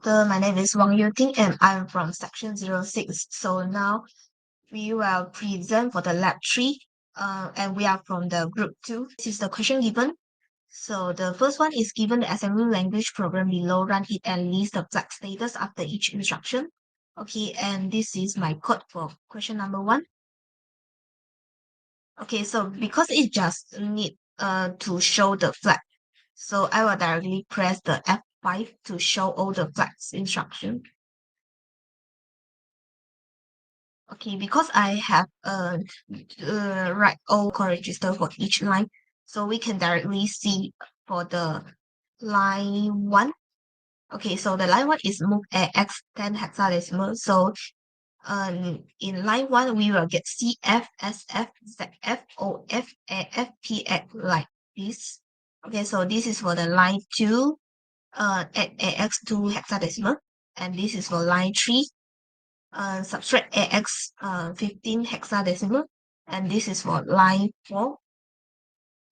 My name is Wang Yuting and I'm from section 06. So now we will present for the lab 3 and we are from the group 2. This is the question given. So the first one is given the assembly language program below, run it and list the flag status after each instruction. Okay, and this is my code for question number 1. Okay, so because it just need to show the flag, so I will directly press the F5 to show all the flags instruction. Okay, because I have write all core register for each line, so we can directly see for the line 1. Okay, so the line 1 is move AX 10 hexadecimal. So in line 1, we will get CF, SF, ZF, OF, AF, PF like this. Okay, so this is for the line 2 at AX 2 hexadecimal, and this is for line 3 subtract AX 15 hexadecimal, and this is for line 4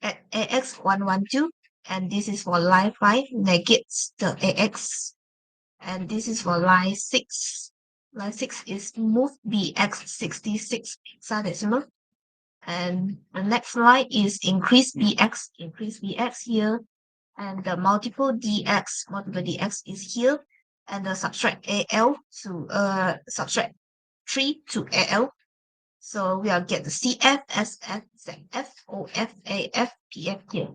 at AX 112, and this is for line 5 negates the AX, and this is for line 6. Line 6 is move BX 66 hexadecimal, and the next line is increase BX here, and the multiple DX is here, and the subtract AL to subtract 3 to AL. So we'll get the CF, SF, ZF, OF, AF, PF here.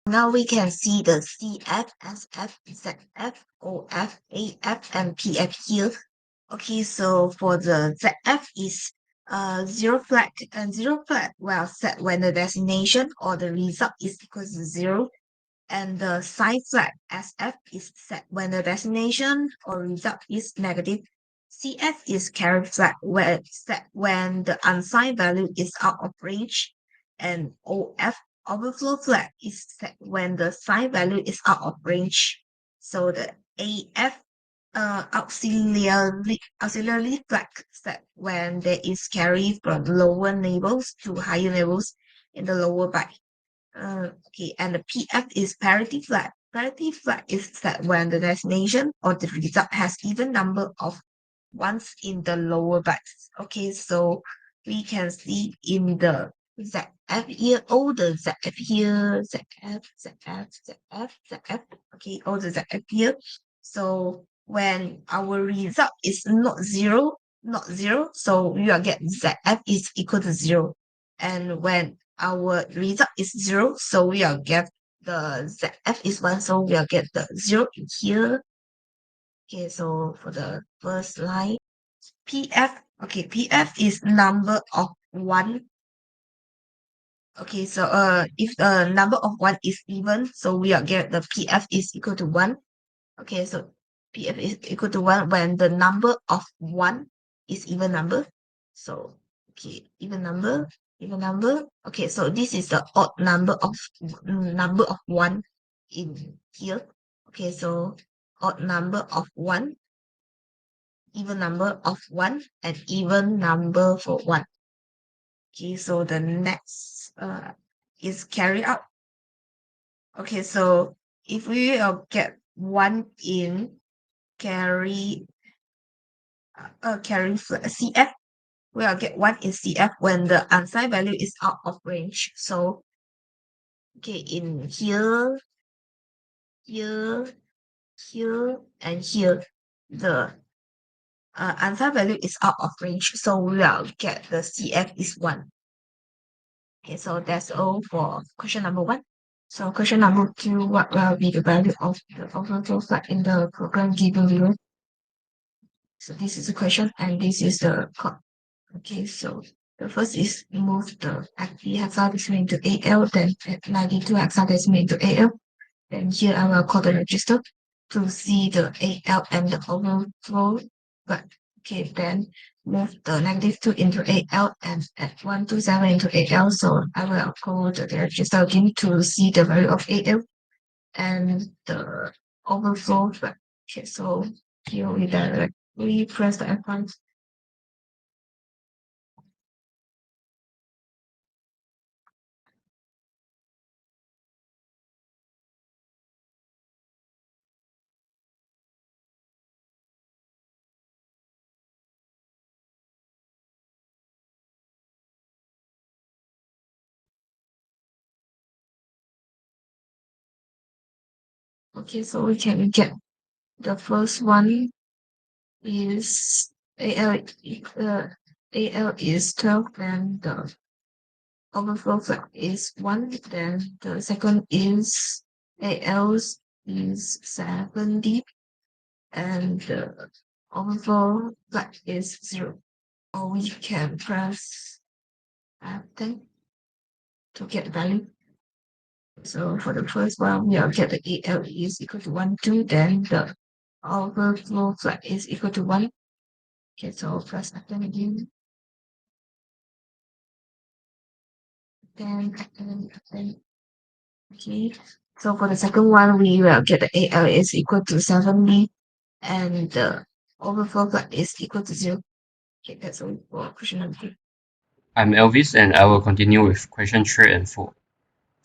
Now we can see the CF, SF, ZF, OF, AF, and PF here. Okay, so for the ZF is zero flag, and zero flag will set when the destination or the result is equal to 0. And the sign flag SF is set when the destination or result is negative. CF is carry flag where set when the unsigned value is out of range. And OF overflow flag is set when the signed value is out of range. So the AF auxiliary flag set when there is carry from lower neighbors to higher neighbors in the lower byte. Okay, and the PF is parity flag. Parity flag is set when the destination or the result has even number of ones in the lower bytes. Okay, so we can see in the ZF here, all the ZF here, ZF. Okay, all the ZF here. So when our result is not zero, so we will get ZF is equal to 0. And when our result is 0, so we will get the ZF is 1, so we'll get the 0 in here. Okay, so for the first line, PF, okay, PF is number of 1. Okay, so if the number of 1 is even, so we will get the PF is equal to 1. Okay, so PF is equal to 1 when the number of 1 is even number. So, okay, even number. Okay, so this is the odd number of 1 in here. Okay, so odd number of 1, even number of 1, and even number for 1. Okay, so the next is carry out. Okay, so if we get 1 in carry CF, we'll get 1 in CF when the unsigned value is out of range. So, okay, in here, and here, the unsigned value is out of range. So we'll get the CF is 1. Okay, so that's all for question number 1. So question number 2, what will be the value of the overflow flag in the program given below? So this is the question, and this is the code. Okay, so the first is move the FP hexadecimal into AL, then 92 hexadecimal into AL. Then here I will call the register to see the AL and the overflow. But okay, then move the -2 into AL and add 127 into AL. So I will call the register again to see the value of AL and the overflow. But okay, so here we press the F1. Okay, so we can get the first one is AL is 12, then the overflow flag is 1, then the second is AL is 70, and the overflow flag is 0. Or we can press F10 to get value. So for the first one, we'll get the AL is equal to 1, 2, then the overflow flag is equal to 1. Okay, so press F10 again. Then, okay. So for the second one, we will get the AL is equal to 70 and the overflow flag is equal to 0. Okay, that's all for question number 3. I'm Elvis and I will continue with question 3 and 4.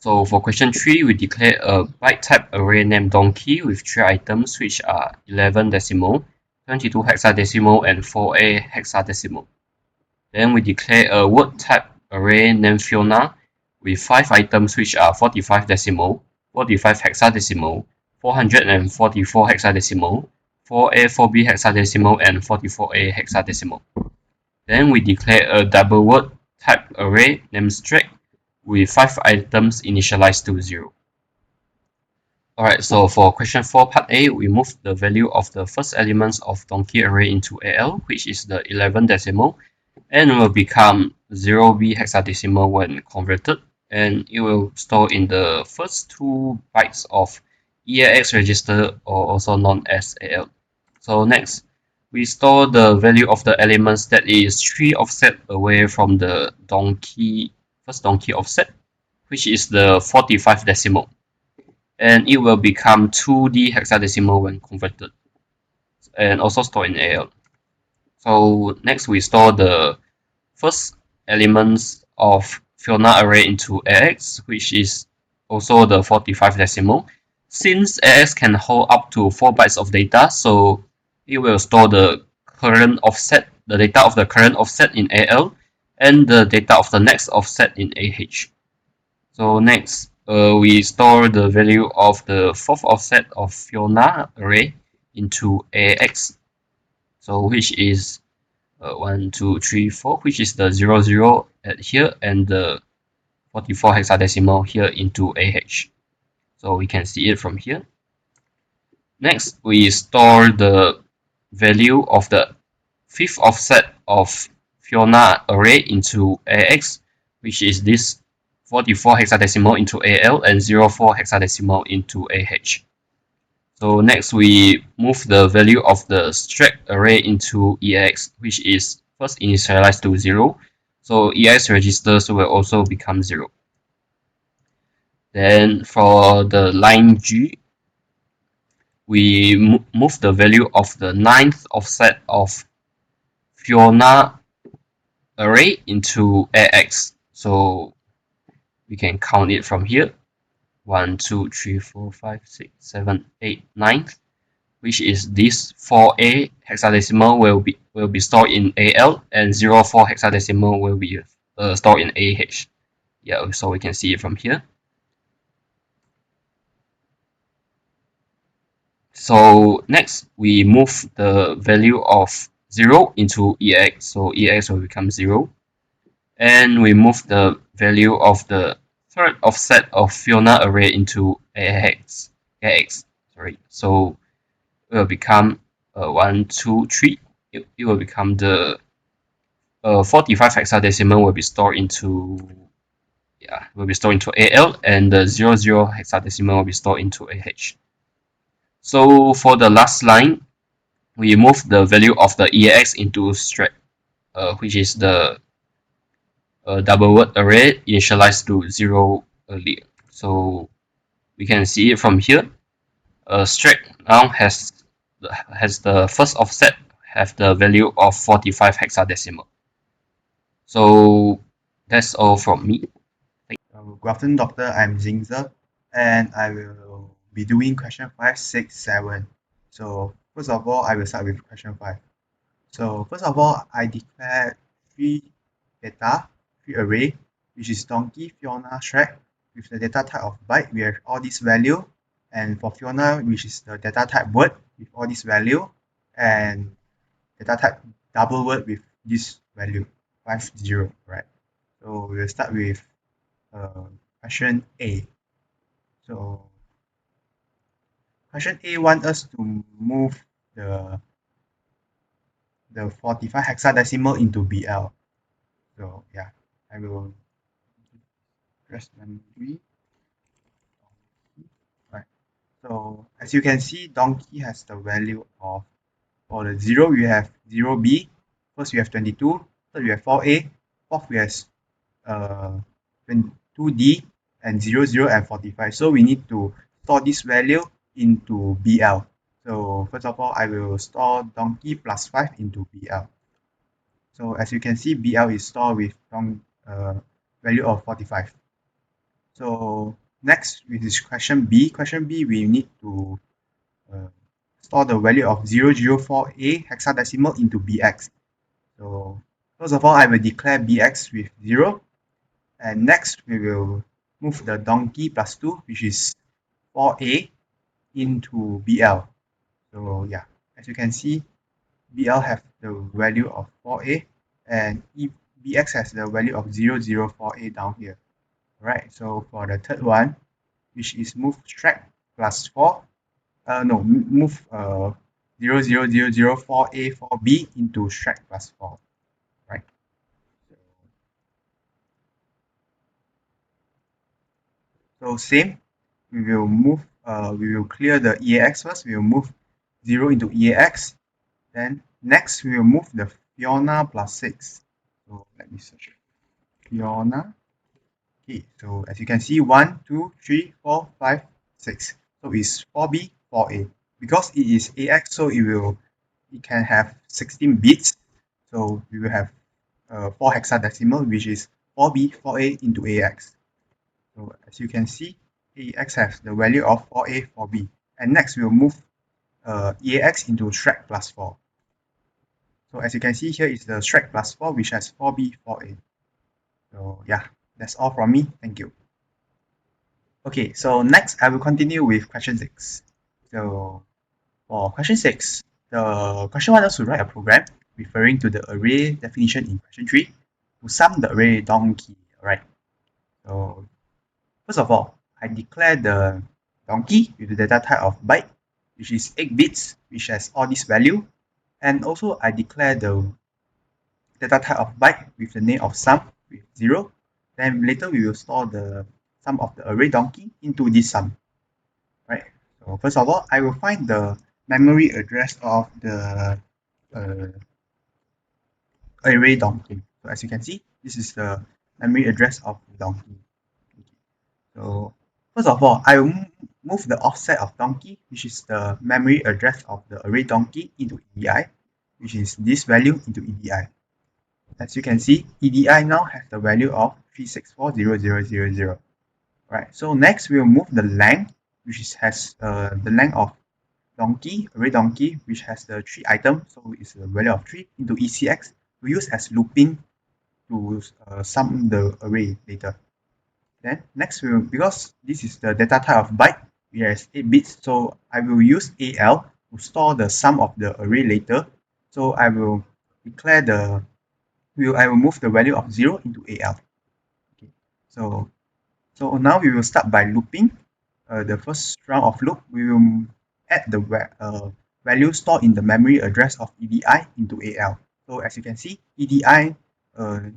So for question 3, we declare a byte type array named donkey with 3 items which are 11 decimal, 22 hexadecimal, and 4A hexadecimal. Then we declare a word type array named Fiona with 5 items which are 45 decimal, 45 hexadecimal, 444 hexadecimal, 4A, 4B hexadecimal, and 44A hexadecimal. Then we declare a double word type array named string with 5 items initialized to 0. Alright, so for question 4 part A, we move the value of the first elements of donkey array into AL, which is the 11 decimal, and will become 0B hexadecimal when converted, and it will store in the first 2 bytes of EAX register, or also known as AL. So next, we store the value of the elements that is 3 offset away from the first donkey offset, which is the 45 decimal, and it will become 2D hexadecimal when converted, and also store in AL. So next we store the first elements of Fiona array into AX, which is also the 45 decimal. Since AX can hold up to 4 bytes of data, so it will store the current offset, the data of the current offset in AL, and the data of the next offset in AH. So next, we store the value of the fourth offset of Fiona array into AX, so which is 1, 2, 3, 4, which is the 00 at here, and the 44 hexadecimal here into AH. So we can see it from here. Next, we store the value of the fifth offset of Fiona array into AX, which is this 44 hexadecimal into AL and 04 hexadecimal into AH. So next we move the value of the stack array into EAX, which is first initialized to 0. So EAX registers will also become 0. Then for the line G, we move the value of the ninth offset of Fiona array into AX. So we can count it from here. 1, 2, 3, 4, 5, 6, 7, 8, 9, which is this 4A hexadecimal will be stored in AL, and 04 hexadecimal will be stored in AH. Yeah, so we can see it from here. So next, we move the value of 0 into EX, so EX will become 0. And we move the value of the third offset of Fiona array into AX. Sorry. So it will become 1, 2, 3. It will become the 45 hexadecimal will be stored into AL, and the 00 hexadecimal will be stored into AH. So for the last line, we move the value of the EAX into string, which is the double word array initialized to 0 earlier. So we can see it from here. String now has the first offset have the value of 45 hexadecimal. So that's all from me. Good afternoon, Doctor. I'm Jingze, and I will be doing question 5, 6, 7. So first of all, I will start with question 5. So first of all, I declare three data, three array, which is donkey, Fiona, Shrek, with the data type of byte. We have all these value. and for Fiona, which is the data type word with all this value, and data type double word with this value 50, right? So we'll start with question A. So question A wants us to move the 45 hexadecimal into BL. So yeah, I will press memory. Right. So as you can see, donkey has the value of, for the 0 we have 0b, first we have 22, third we have 4a, fourth we have 2d, and 00 and 45. So we need to store this value into BL. So first of all, I will store donkey plus 5 into BL. So as you can see, BL is stored with value of 45. So next, with this question B. Question B, we need to uh, store the value of 004A hexadecimal into BX. So first of all, I will declare BX with 0. And next, we will move the donkey plus 2, which is 4A, into BL. So yeah, as you can see, BL have the value of 4A, and BX has the value of 004A down here. Right, so for the third one, which is move track plus 4, no, move 00004A 4B into track plus 4, right? So same, we will clear the EAX first. We will move 0 into EAX. Then next, we will move the Fiona plus 6. So let me search Fiona. Okay, so as you can see, 1, 2, 3, 4, 5, 6. So it's 4B, 4A. Because it is AX, so it can have 16 bits. So we will have 4 hexadecimal, which is 4B, 4A into AX. So as you can see, AX has the value of 4A, 4B. And next, we'll move EAX into track plus 4. So as you can see, here is the track plus 4, which has 4B, 4A. So yeah, that's all from me. Thank you. Okay, so next I will continue with question 6. So for question 6, the question wants us to write a program referring to the array definition in question 3 to sum the array donkey. Alright. So first of all, I declare the donkey with the data type of byte, which is 8 bits, which has all this value. And also I declare the data type of byte with the name of sum with 0. Then later we will store the sum of the array donkey into this sum. Right. So first of all, I will find the memory address of the uh, array donkey. So as you can see, this is the memory address of donkey. So first of all, I will move the offset of donkey, which is the memory address of the array donkey, into EDI, which is this value into EDI. As you can see, EDI now has the value of 3640000. Right. So next we will move the length, which has the length of donkey, array donkey, which has the 3 items, so it's a value of 3, into ECX. We use as looping to sum the array later. Then next, because this is the data type of byte, it has 8 bits, so I will use AL to store the sum of the array later. So I will declare I will move the value of 0 into AL. Okay. So now we will start by looping. The first round of loop, we will add the value stored in the memory address of EDI into AL. So as you can see, EDI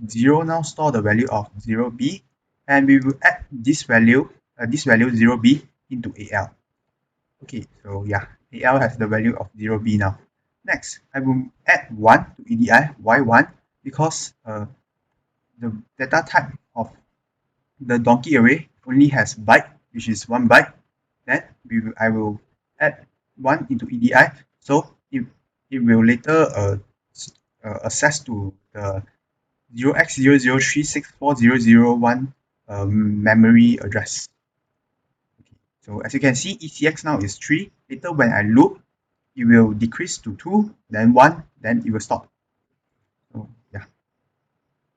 0 now store the value of 0B, and we will add this value 0B into AL. Okay, so yeah, AL has the value of 0B now. Next, I will add 1 to EDI. Why 1? Because the data type of the donkey array only has byte, which is 1 byte. Then I will add 1 into EDI, so it will later access to the 0x00364001 memory address. Okay. So as you can see, ECX now is 3. Later when I loop, it will decrease to 2, then 1, then it will stop. So yeah,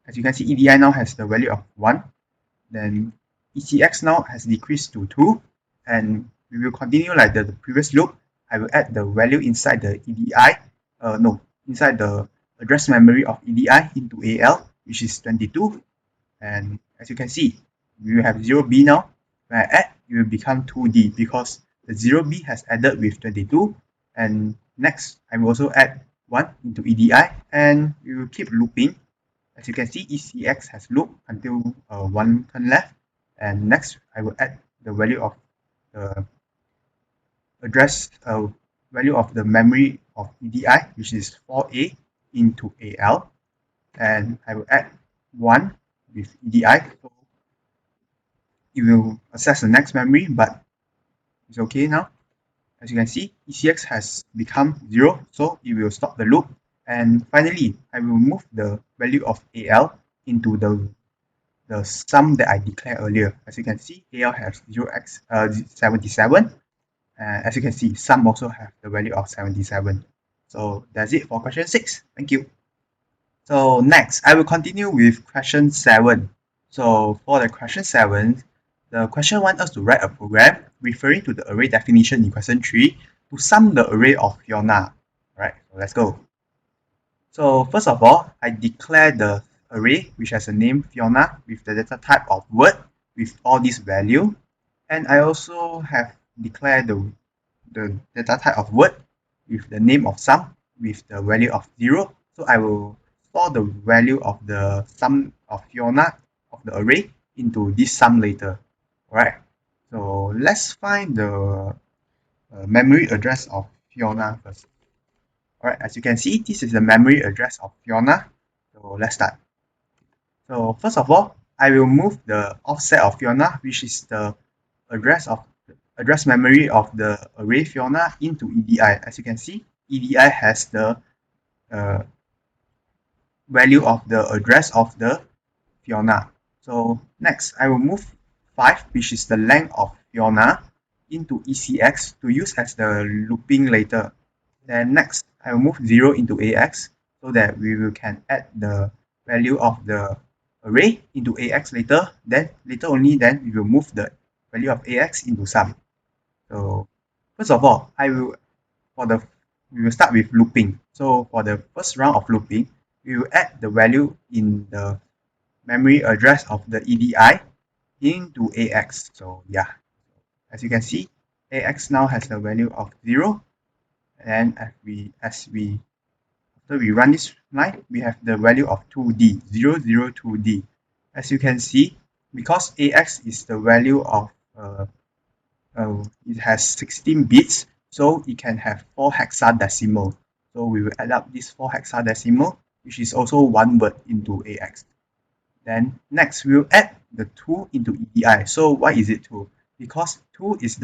as you can see, EDI now has the value of 1. Then ECX now has decreased to 2, and we will continue like the previous loop. I will add the value inside the EDI, inside the address memory of EDI into AL, which is 22. And as you can see, we will have 0B now. When I add, it will become 2D because the 0B has added with 22. And next, I will also add 1 into EDI, and we will keep looping. As you can see, ECX has looped until 1 turn left. And next, I will add the value of the address value of the memory of EDI, which is 4A into AL. And I will add 1 with EDI. So it will access the next memory, but it's okay now. As you can see, ECX has become 0, so it will stop the loop. And finally, I will move the value of AL into the sum that I declared earlier. As you can see, AL has 77. As you can see, sum also have the value of 77. So that's it for question 6. Thank you. So next, I will continue with question 7. So for the question 7, the question wants us to write a program referring to the array definition in question 3 to sum the array of Fiona. Alright, so let's go. So first of all, I declare the array which has a name Fiona with the data type of word with all these value. And I also have declared the data type of word with the name of sum with the value of 0. So I will store the value of the sum of Fiona of the array into this sum later. Alright, so let's find the memory address of Fiona first. Alright, as you can see, this is the memory address of Fiona. So let's start. So first of all, I will move the offset of Fiona, which is the address memory of the array Fiona into EDI. As you can see, EDI has the value of the address of the Fiona. So next, I will move 5, which is the length of Fiona, into ECX to use as the looping later. Then next, I will move 0 into AX so that we can add the value of the array into AX later. Then later only, then we will move the value of AX into sum. So first of all, we will start with looping. So for the first round of looping, we will add the value in the memory address of the EDI into AX. So yeah, as you can see, AX now has a value of 0. And after we run this line, we have the value of 2D, 2D. As you can see, because AX is the value of it has 16 bits, so it can have 4 hexadecimal. So we will add up this 4 hexadecimal, which is also 1 word into AX. Then next, we will add the 2 into EDI. So why is it 2? Because 2 is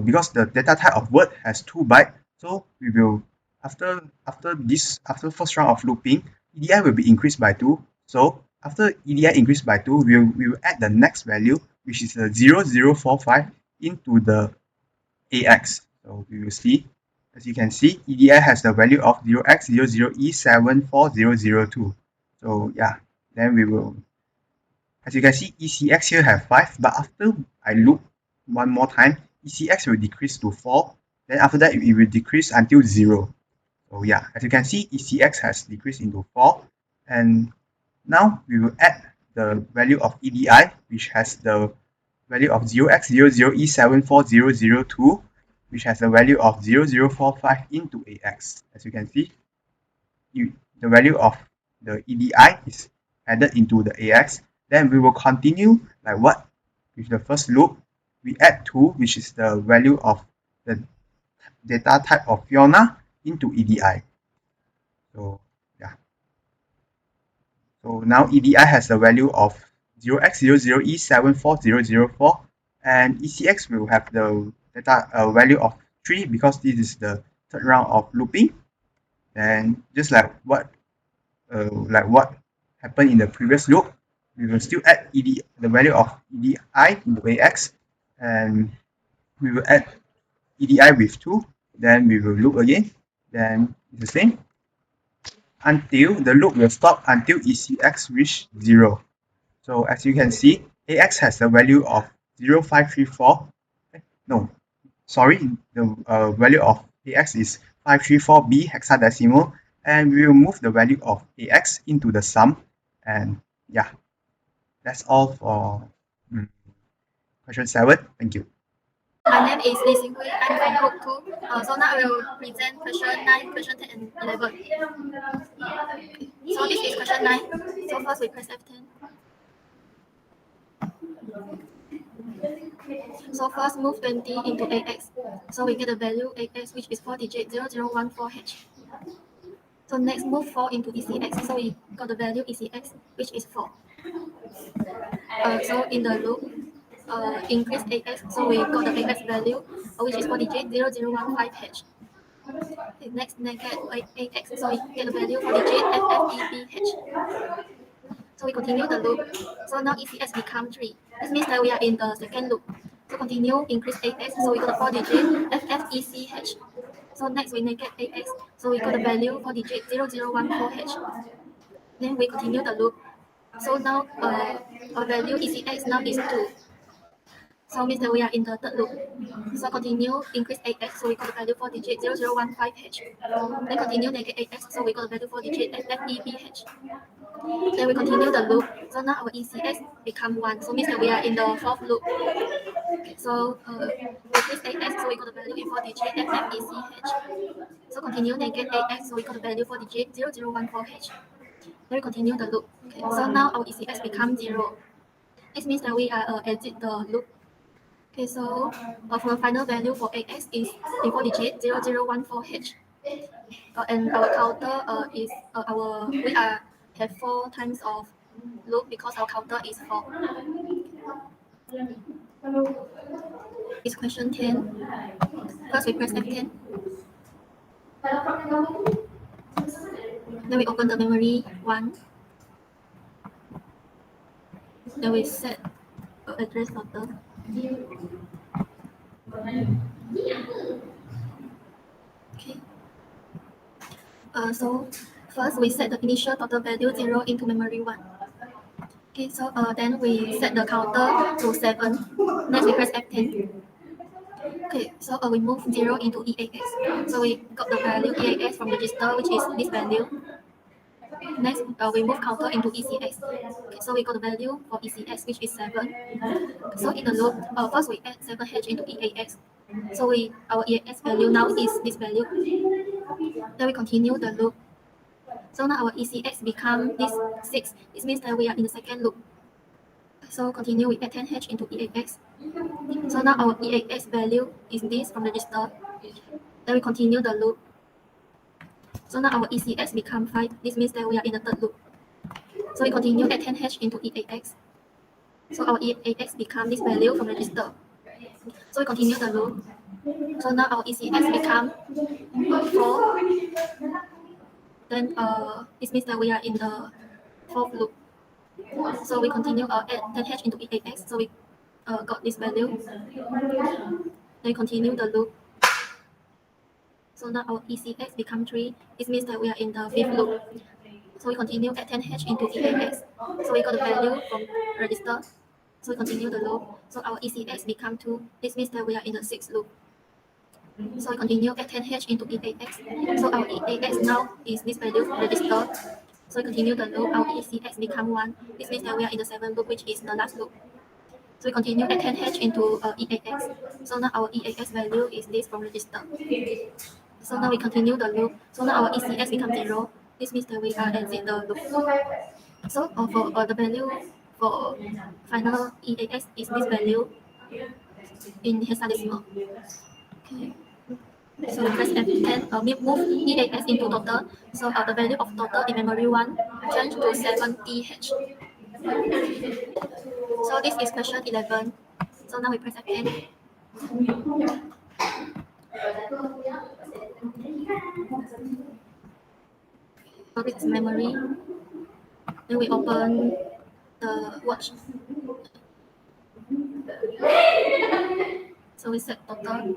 because the data type of word has 2 bytes, so we will after first round of looping, EDI will be increased by 2. So after EDI increased by 2, we will add the next value, which is the 0045 into the AX. So we will see, as you can see, EDI has the value of 0x00E74002. So yeah, then we will, as you can see, ECX here have 5, but after I loop one more time, ECX will decrease to 4. Then after that, it will decrease until 0. So yeah, as you can see, ECX has decreased into 4. And now we will add the value of EDI, which has the value of 0x00E74002, which has the value of 0045 into AX. As you can see, the value of the EDI is added into the AX. Then we will continue like what? With the first loop, we add 2, which is the value of the data type of Fiona into EDI. So yeah. So now EDI has the value of 0x00E74004, and ECX will have the data value of 3 because this is the third round of looping. And just like what happened in the previous loop, we will still add the value of EDI into AX, and we will add EDI with 2. Then we will loop again. Then it's the same until the loop will stop until ECX reach 0. So as you can see, AX has a value of 0534. no, sorry, the value of AX is 534B hexadecimal, and we will move the value of AX into the sum. And yeah, that's all for question 7. Thank you. My name is Lee Xing Hui. I'm from Group 2. So now I will present question 9, question 10, and 11. So this is question 9. So first we press F10. So first move 20 into AX. So we get the value AX, which is 4 digit 0014H. So next move 4 into ECX. So we got the value ECX, which is 4. So in the loop, increase AX. So we got the AX value, which is 4 digit 0015H. Next negate AX. So we get the value 4 digit FFEBH. So we continue the loop. So now ECX become 3. This means that we are in the second loop. So continue increase AX. So we got the 4 digit FFECH. So next we negate AX. So we got the value 4 digit 0014H. Then we continue the loop. So now our value ECX now is 2. So means that we are in the third loop. So continue increase AX. So we got the value 4 digit 0015H. Then continue negate AX. So we got the value 4 digit FFEBH. Then we continue the loop. So now our ECX become 1. So means that we are in the fourth loop. So increase AX. So we got the value in 4 digit FFECH. So continue negate AX. So we got the value 4 digit 0014H. Then we continue the loop. Okay. So now our ECX become 0. This means that we are exit the loop. Okay, so for final value for AX is in 4 digit 0014H. And our counter is we are have 4 times of loop because our counter is 4. It's question 10. First we press F10. Then we open the memory 1. Then we set address sorter. Okay. So first we set the initial total value 0 into memory 1. Okay, so then we set the counter to 7. Next we press F10. Okay, so we move 0 into EAX. So we got the value EAX from register, which is this value. Next, we move counter into ECX. Okay, so we got the value for ECX, which is 7. So in the loop, first we add 7H into EAX. So our EAX value now is this value. Then we continue the loop. So now our ECX become this 6. This means that we are in the second loop. So continue with add 10H into EAX. So now our EAX value is this from register. Then we continue the loop. So now our ECX become 5. This means that we are in the third loop. So we continue add 10H into EAX. So our EAX become this value from register. So we continue the loop. So now our ECX become 4. Then this means that we are in the fourth loop. So we continue add 10H into EAX. So we got this value. Then we continue the loop. So now our ECX become 3. This means that we are in the fifth loop. So we continue add 10H into EAX. So we got the value from register. So we continue the loop. So our ECX become 2. This means that we are in the sixth loop. So we continue add 10H into EAX. So our EAX now is this value from register. So we continue the loop. Our ECX become 1. This means that we are in the seventh loop, which is the last loop. So we continue add 10H into EAX. So now our EAX value is this from register. So now we continue the loop. So now our ECX becomes 0. This means that we are exit the loop. So for the value for final EAX is this value in hexadecimal. Okay. So we press F10, move EAX into total. So the value of total in memory 1 change to 70H. So this is question 11. So now we press F10. So this is memory. Then we open the watch. So we set total.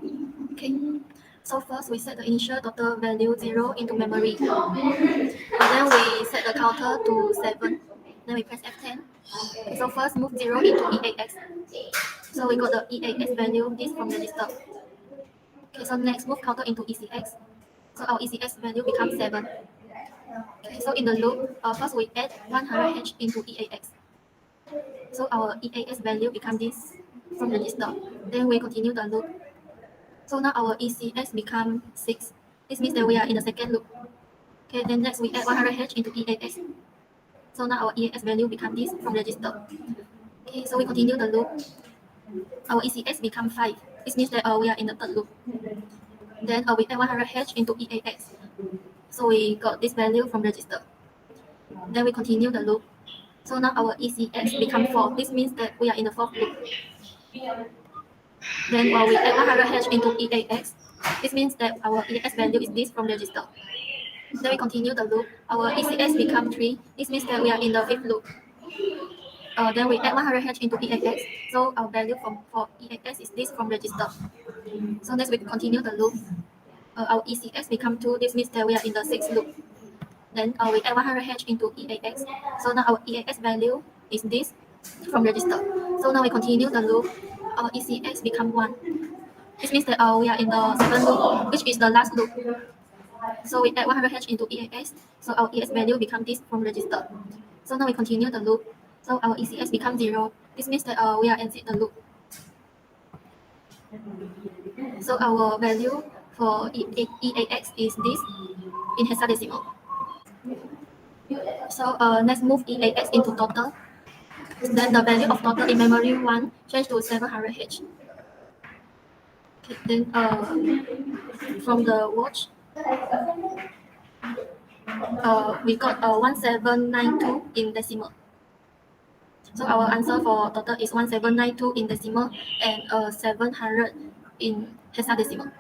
Okay. So first we set the initial total value 0 into memory. And then we set the counter to 7. Then we press F10. Okay, so first move 0 into EAX. So we got the EAX value, this from register. Okay, so next move counter into ECX. So our ECX value becomes 7. Okay, so in the loop, first we add 100H into EAX. So our EAX value becomes this from register. Then we continue the loop. So now our ECX become 6. This means that we are in the second loop. Okay, then next we add 100H into EAX. So now our EAX value becomes this from register. Okay, so we continue the loop. Our ECX become 5. This means that we are in the third loop. Then we add 100H into EAX. So we got this value from register. Then we continue the loop. So now our ECX become 4. This means that we are in the fourth loop. Then while we add 100H into EAX, this means that our EAX value is this from register. Then we continue the loop. Our ECX become 3. This means that we are in the fifth loop. Then we add 100H into EAX. So our value for EAX is this from register. So next we continue the loop. Our ECX become 2. This means that we are in the sixth loop. Then we add 100H into EAX. So now our EAX value is this from register. So now we continue the loop. Our ECX become 1. This means that we are in the seventh loop, which is the last loop. So we add 100H into EAX. So our EAX value become this from register. So now we continue the loop. So our ECX becomes 0. This means that we are exit the loop. So our value for EAX is this in hexadecimal. So let's move EAX into total. Then the value of total in memory 1 change to 700H. Okay, then from the watch, we got 1792 in decimal. So our answer for total is 1792 in decimal and 700 in hexadecimal.